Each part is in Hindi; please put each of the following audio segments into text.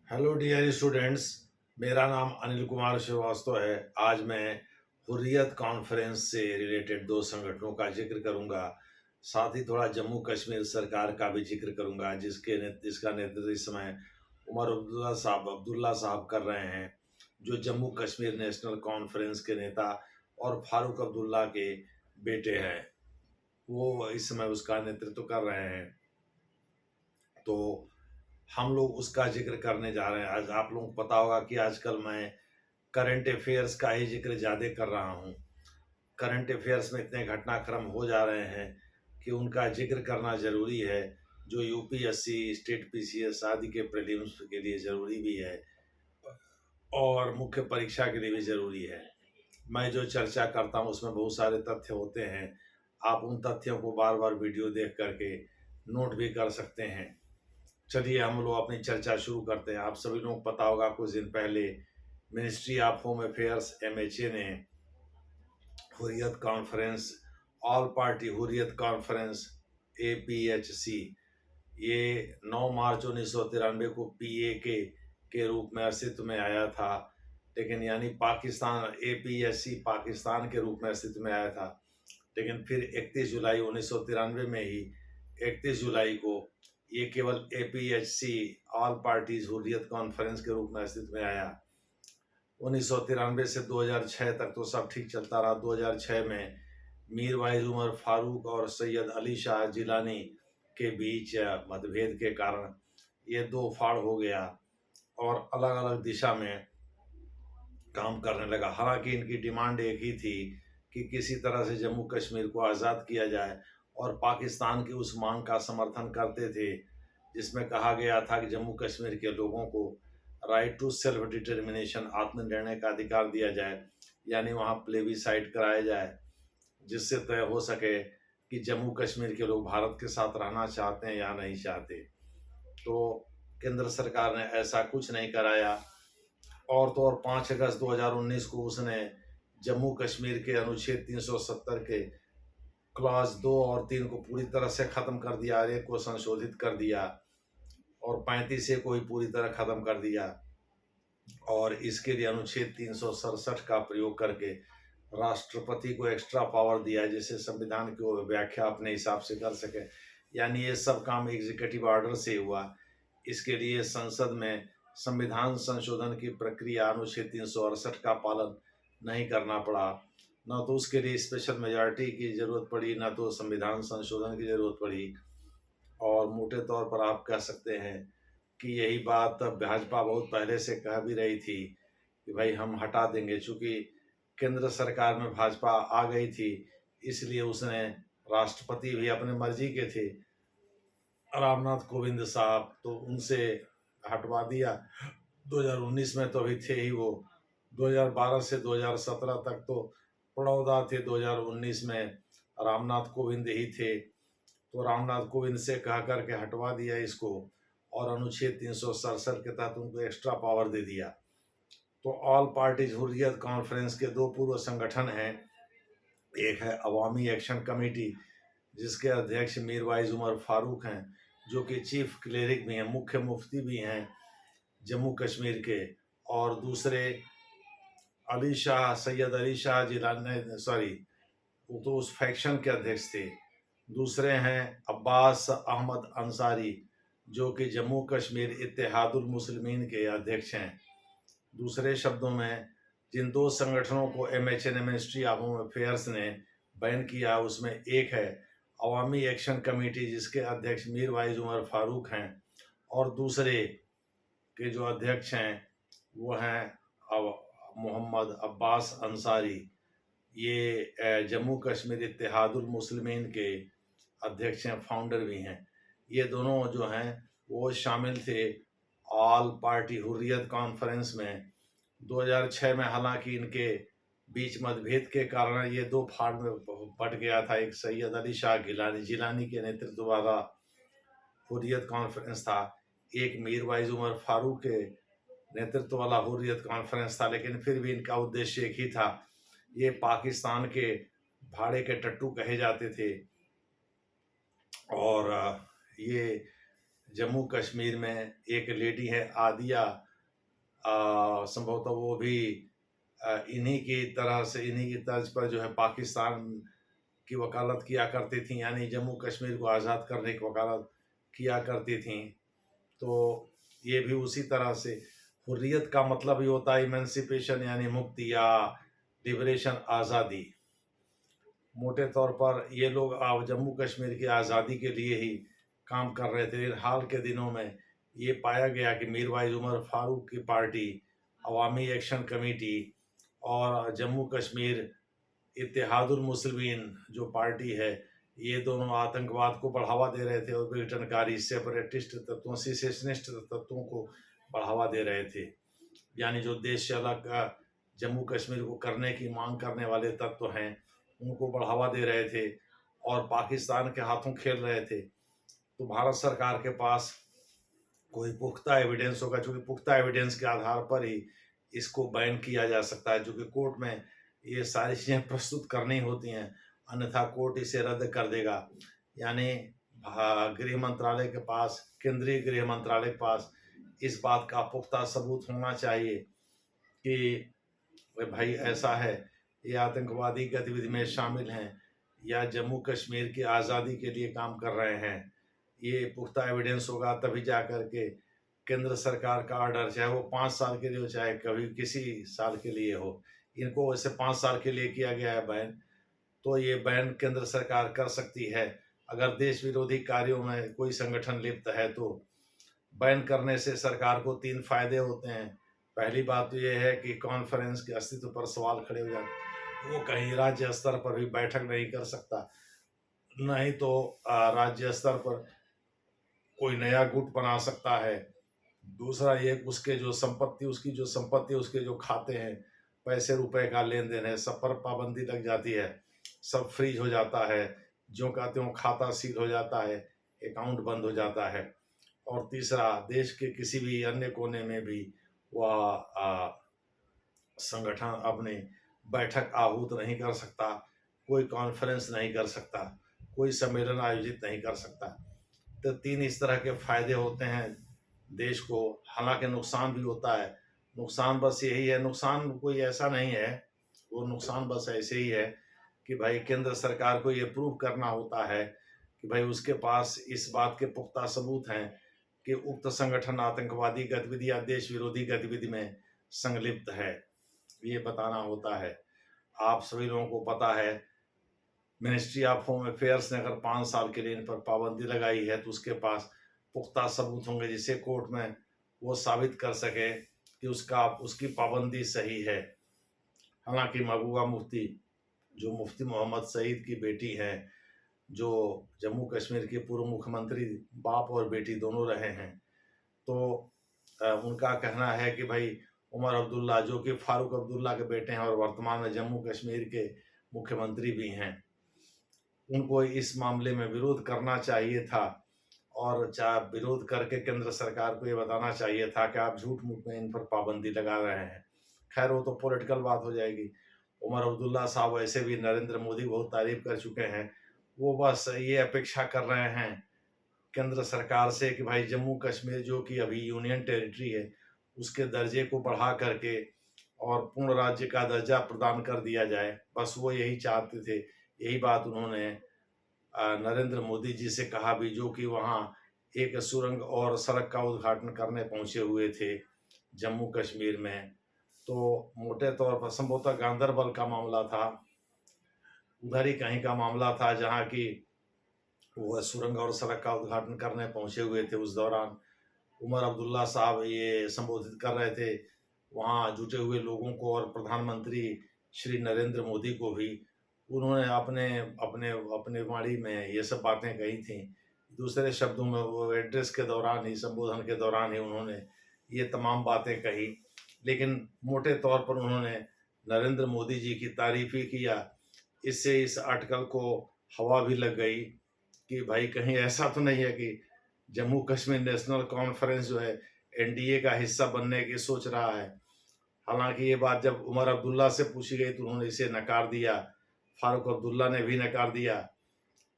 Hello dear students. मेरा नाम अनिल कुमार श्रीवास्तव है। आज मैं हुर्रियत कॉन्फ्रेंस से रिलेटेड दो संगठनों का जिक्र करूंगा। साथ ही थोड़ा जम्मू कश्मीर सरकार का भी जिक्र करूंगा जिसका नेतृत्व इस समय उमर अब्दुल्ला साहब कर रहे हैं, जो जम्मू कश्मीर नेशनल कॉन्फ्रेंस के नेता और फारूक अब्दुल्ला के बेटे हैं। वो इस समय उसका नेतृत्व कर रहे हैं। तो हम लोग उसका जिक्र करने जा रहे हैं। आज आप लोगों को पता होगा कि आजकल मैं करंट अफेयर्स का ही जिक्र ज़्यादा कर रहा हूँ। करंट अफेयर्स में इतने घटनाक्रम हो जा रहे हैं कि उनका जिक्र करना ज़रूरी है, जो यूपीएससी, स्टेट पीसीएस आदि के प्रीलिम्स के लिए ज़रूरी भी है और मुख्य परीक्षा के लिए भी ज़रूरी है। मैं जो चर्चा करता हूँ उसमें बहुत सारे तथ्य होते हैं। आप उन तथ्यों को बार बार वीडियो देख करके नोट भी कर सकते हैं। चलिए हम लोग अपनी चर्चा शुरू करते हैं। आप सभी लोगों को पता होगा, कुछ दिन पहले ministry of home affairs MHA ने Hurriyat conference, all party Hurriyat conference APHC, ये 9 मार्च 1993 को पीएके के रूप में अस्तित्व में आया था। लेकिन यानी पाकिस्तान, एपीएचसी पाकिस्तान के रूप में अस्तित्व में आया था। लेकिन फिर 31 जुलाई 1993 में ही 31 जुलाई को ये केवल APHC, all parties Hurriyat conference के रूप में अस्तित्व में आया। 1993 से 2006 तक तो सब ठीक चलता रहा। 2006 में मीर वाइज उमर फारूक और सैयद अली शाह जिलानी के बीच मतभेद के कारण ये दो फाड़ हो गया और अलग अलग दिशा में काम करने लगा। हालांकि इनकी डिमांड एक ही थी कि किसी तरह से जम्मू कश्मीर को आज़ाद किया जाए, और पाकिस्तान की उस मांग का समर्थन करते थे जिसमें कहा गया था कि जम्मू कश्मीर के लोगों को राइट टू सेल्फ डिटर्मिनेशन, आत्मनिर्णय का अधिकार दिया जाए, यानी वहाँ प्लेबिसाइट कराया जाए जिससे तय हो सके कि जम्मू कश्मीर के लोग भारत के साथ रहना चाहते हैं या नहीं चाहते। तो केंद्र सरकार ने ऐसा कुछ नहीं कराया। और तो और 5 अगस्त 2019 को उसने जम्मू कश्मीर के अनुच्छेद 370 के क्लॉज 2 और 3 को पूरी तरह से ख़त्म कर दिया, एक को संशोधित कर दिया और 35 को ही पूरी तरह ख़त्म कर दिया। और इसके लिए अनुच्छेद 367 का प्रयोग करके राष्ट्रपति को एक्स्ट्रा पावर दिया है, जिससे संविधान की वो व्याख्या अपने हिसाब से कर सके। यानी ये सब काम एग्जीक्यूटिव ऑर्डर से हुआ। इसके लिए संसद में संविधान संशोधन की प्रक्रिया अनुच्छेद 368 का पालन नहीं करना पड़ा। न तो उसके लिए स्पेशल मेजॉरिटी की ज़रूरत पड़ी, न तो संविधान संशोधन की ज़रूरत पड़ी। और मोटे तौर पर आप कह सकते हैं कि यही बात भाजपा बहुत पहले से कह भी रही थी कि भाई हम हटा देंगे। चूँकि केंद्र सरकार में भाजपा आ गई थी, इसलिए उसने, राष्ट्रपति भी अपने मर्जी के थे रामनाथ कोविंद साहब, तो उनसे हटवा दिया। 2019 में तो अभी थे ही वो। 2012 से 2017 तक तो बड़ौदा थे। 2019 में रामनाथ कोविंद ही थे, तो रामनाथ कोविंद से कह करके हटवा दिया इसको और अनुच्छेद 367 के तहत उनको एक्स्ट्रा पावर दे दिया। तो ऑल पार्टीज हुर्रियत कॉन्फ्रेंस के दो पूर्व संगठन हैं। एक है अवामी एक्शन कमेटी, जिसके अध्यक्ष मीर वाइज उमर फारूक हैं, जो कि चीफ क्लेरिक भी हैं, मुख्य मुफ्ती भी हैं जम्मू कश्मीर के। और दूसरे अली शाह, सैयद अली शाह जिलानी, सॉरी, वो तो उस फैक्शन के अध्यक्ष थे। दूसरे हैं अब्बास अहमद अंसारी, जो कि जम्मू कश्मीर इत्तेहादुल मुस्लिमीन के अध्यक्ष हैं। दूसरे शब्दों में, जिन दो संगठनों को एमएचए ने, मिनिस्ट्री ऑफ होम अफेयर्स ने बैन किया, उसमें एक है अवामी एक्शन कमेटी, जिसके अध्यक्ष मीर वाइज उमर फारूक हैं, और दूसरे के जो अध्यक्ष हैं वो हैं मोहम्मद अब्बास अंसारी। ये जम्मू कश्मीर इत्तेहादुल मुस्लिमीन के अध्यक्ष हैं, फाउंडर भी हैं। ये दोनों जो हैं वो शामिल थे ऑल पार्टी हुर्रियत कॉन्फ्रेंस में। 2006 में हालांकि इनके बीच मतभेद के कारण ये दो फाड़ में बट गया था। एक सैयद अली शाह जिलानी के नेतृत्व वाला हुर्रियत कॉन्फ्रेंस था, एक मीर वाइज उमर फारूक के नेतृत्व वाला हुर्रियत कॉन्फ्रेंस था। लेकिन फिर भी इनका उद्देश्य एक ही था। ये पाकिस्तान के भाड़े के टट्टू कहे जाते थे और ये जम्मू कश्मीर में एक लेडी है आदिया, संभवतः वो भी इन्हीं की तरह से, इन्हीं की तर्ज पर जो है पाकिस्तान की वकालत किया करती थी, यानी जम्मू कश्मीर को आज़ाद करने की वकालत किया करती थी। तो ये भी उसी तरह से, हुर्रियत का मतलब ही होता है इमेंसिपेशन, यानी मुक्ति या लिबरेशन, आज़ादी। मोटे तौर पर ये लोग अब जम्मू कश्मीर की आज़ादी के लिए ही काम कर रहे थे। हाल के दिनों में ये पाया गया कि मीरवाइज उमर फारूक की पार्टी, अवामी एक्शन कमेटी और जम्मू कश्मीर इत्तेहादुल मुस्लिमीन जो पार्टी है, ये दोनों आतंकवाद को बढ़ावा दे रहे थे और विघटनकारी सेपरेटिस्ट तत्वों, सिसेशनिस्ट तत्वों को बढ़ावा दे रहे थे। यानी जो देश से अलग जम्मू कश्मीर को करने की मांग करने वाले तत्व हैं, उनको बढ़ावा दे रहे थे और पाकिस्तान के हाथों खेल रहे थे। तो भारत सरकार के पास कोई पुख्ता एविडेंस होगा, क्योंकि पुख्ता एविडेंस के आधार पर ही इसको बैन किया जा सकता है, जो कि कोर्ट में ये सारी चीज़ें प्रस्तुत करनी होती हैं, अन्यथा कोर्ट इसे रद्द कर देगा। यानी गृह मंत्रालय के पास, केंद्रीय गृह मंत्रालय के पास इस बात का पुख्ता सबूत होना चाहिए कि भाई ऐसा है, ये आतंकवादी गतिविधि में शामिल हैं या जम्मू कश्मीर की आज़ादी के लिए काम कर रहे हैं। ये पुख्ता एविडेंस होगा तभी जा कर के केंद्र सरकार का ऑर्डर, चाहे वो 5 साल के लिए हो, चाहे कभी किसी साल के लिए हो, इनको वैसे 5 साल के लिए किया गया है बैन, तो ये बैन केंद्र सरकार कर सकती है। अगर देश विरोधी कार्यों में कोई संगठन लिप्त है तो बैन करने से सरकार को 3 फायदे होते हैं। पहली बात तो ये है कि कॉन्फ्रेंस के अस्तित्व पर सवाल खड़े हो जाते, वो कहीं राज्य स्तर पर भी बैठक नहीं कर सकता, नहीं तो राज्य स्तर पर कोई नया गुट बना सकता है। दूसरा ये, उसके जो संपत्ति, उसकी जो संपत्ति, उसके जो खाते हैं, पैसे रुपए का लेन देन है, सब पर पाबंदी लग जाती है, सब फ्रीज हो जाता है, ज्यों का त्यों खाता सील हो जाता है, अकाउंट बंद हो जाता है। और तीसरा, देश के किसी भी अन्य कोने में भी वह संगठन अपनी बैठक आहूत नहीं कर सकता, कोई कॉन्फ्रेंस नहीं कर सकता, कोई सम्मेलन आयोजित नहीं कर सकता। तो 3 इस तरह के फायदे होते हैं देश को। हालांकि नुकसान भी होता है, नुकसान बस यही है, नुकसान कोई ऐसा नहीं है, वो नुकसान बस ऐसे ही है कि भाई केंद्र सरकार को ये प्रूव करना होता है कि भाई उसके पास इस बात के पुख्ता सबूत हैं कि उक्त संगठन आतंकवादी गतिविधि या देश विरोधी गतिविधि में संलिप्त है, ये बताना होता है। आप सभी लोगों को पता है, मिनिस्ट्री ऑफ होम अफेयर्स ने अगर 5 साल के लिए इन पर पाबंदी लगाई है तो उसके पास पुख्ता सबूत होंगे जिसे कोर्ट में वो साबित कर सके कि उसकी पाबंदी सही है। हालांकि महबूबा मुफ्ती, जो मुफ्ती मोहम्मद सईद की बेटी हैं, जो जम्मू कश्मीर के पूर्व मुख्यमंत्री, बाप और बेटी दोनों रहे हैं, तो उनका कहना है कि भाई उमर अब्दुल्ला, जो कि फारूक अब्दुल्ला के बेटे हैं और वर्तमान में जम्मू कश्मीर के मुख्यमंत्री भी हैं, उनको इस मामले में विरोध करना चाहिए था और चाहे विरोध करके केंद्र सरकार को ये बताना चाहिए था कि आप झूठ मूठ में इन पर पाबंदी लगा रहे हैं। खैर वो तो पॉलिटिकल बात हो जाएगी। उमर अब्दुल्ला साहब वैसे भी नरेंद्र मोदी बहुत तारीफ कर चुके हैं, वो बस ये अपेक्षा कर रहे हैं केंद्र सरकार से कि भाई जम्मू कश्मीर जो कि अभी यूनियन टेरिटरी है, उसके दर्जे को बढ़ा करके और पूर्ण राज्य का दर्जा प्रदान कर दिया जाए। बस वो यही चाहते थे, यही बात उन्होंने नरेंद्र मोदी जी से कहा भी, जो कि वहाँ एक सुरंग और सड़क का उद्घाटन करने पहुंचे हुए थे जम्मू कश्मीर में। तो मोटे तौर पर संभवतः गांदरबल का मामला था, उधर ही कहीं का मामला था जहाँ की वो सुरंग और सड़क का उद्घाटन करने पहुंचे हुए थे। उस दौरान उमर अब्दुल्ला साहब ये संबोधित कर रहे थे वहाँ जुटे हुए लोगों को, और प्रधानमंत्री श्री नरेंद्र मोदी को भी उन्होंने अपने अपने अपने वाणी में ये सब बातें कही थी। दूसरे शब्दों में वो एड्रेस के दौरान ही, संबोधन के दौरान ही उन्होंने ये तमाम बातें कही, लेकिन मोटे तौर पर उन्होंने नरेंद्र मोदी जी की तारीफ ही किया। इससे इस आर्टिकल को हवा भी लग गई कि भाई कहीं ऐसा तो नहीं है कि जम्मू कश्मीर नेशनल कॉन्फ्रेंस जो है एनडीए का हिस्सा बनने की सोच रहा है। हालांकि ये बात जब उमर अब्दुल्ला से पूछी गई तो उन्होंने इसे नकार दिया, फारूक अब्दुल्ला ने भी नकार दिया।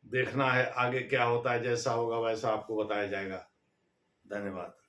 देखना है आगे क्या होता है, जैसा होगा वैसा आपको बताया जाएगा। धन्यवाद।